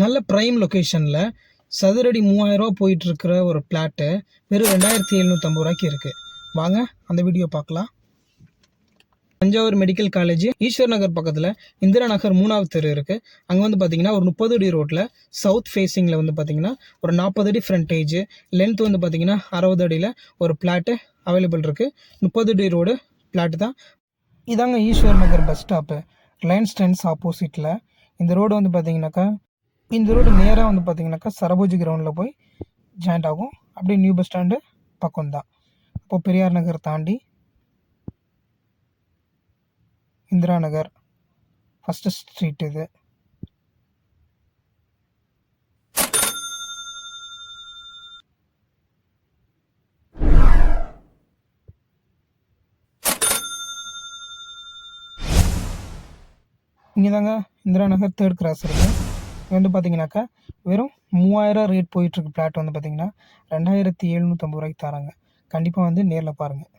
நல்ல ப்ரைம் லொக்கேஷனில் சதுரடி 3000 போயிட்டுருக்கிற ஒரு பிளாட்டு வெறும் 2750 ரூபாய்க்கு இருக்குது. வாங்க அந்த வீடியோ பார்க்கலாம். தஞ்சாவூர் மெடிக்கல் காலேஜ் ஈஸ்வர் நகர் பக்கத்தில் இந்திரா நகர் 3வது தெரு இருக்குது. அங்கே வந்து பார்த்தீங்கன்னா ஒரு 30 அடி ரோட்டில் சவுத் ஃபேஸிங்கில் வந்து பார்த்தீங்கன்னா ஒரு 40 அடி ஃப்ரண்டேஜ், லென்த் வந்து பார்த்தீங்கன்னா 60 அடியில் ஒரு பிளாட்டு அவைலபிள் இருக்குது. 30 அடி ரோடு பிளாட்டு தான். இதாங்க ஈஸ்வர் நகர் பஸ் ஸ்டாப்பு, ரிலையன்ஸ் ட்ரெண்ட்ஸ் ஆப்போசிட்டில். இந்த ரோடு வந்து பார்த்தீங்கன்னாக்கா இந்த ரோடு நேராக வந்து பார்த்தீங்கன்னாக்கா சரபோஜி கிரவுண்டில் போய் ஜாயிண்ட் ஆகும். அப்படியே நியூ பஸ் ஸ்டாண்டு பக்கம் தான். அப்போது பெரியார் நகர் தாண்டி இந்திரா நகர் ஃபஸ்ட்டு ஸ்ட்ரீட் இது. இங்கே தாங்க இந்திரா நகர் 3rd கிராஸ் இருக்குது. இது வந்து பார்த்தீங்கன்னாக்கா வெறும் 3000 ரேட் போயிட்டுருக்கு. பிளாட் வந்து பார்த்தீங்கன்னா 2750 ரூபாய்க்கு தராங்க. கண்டிப்பாக வந்து நேரில் பாருங்கள்.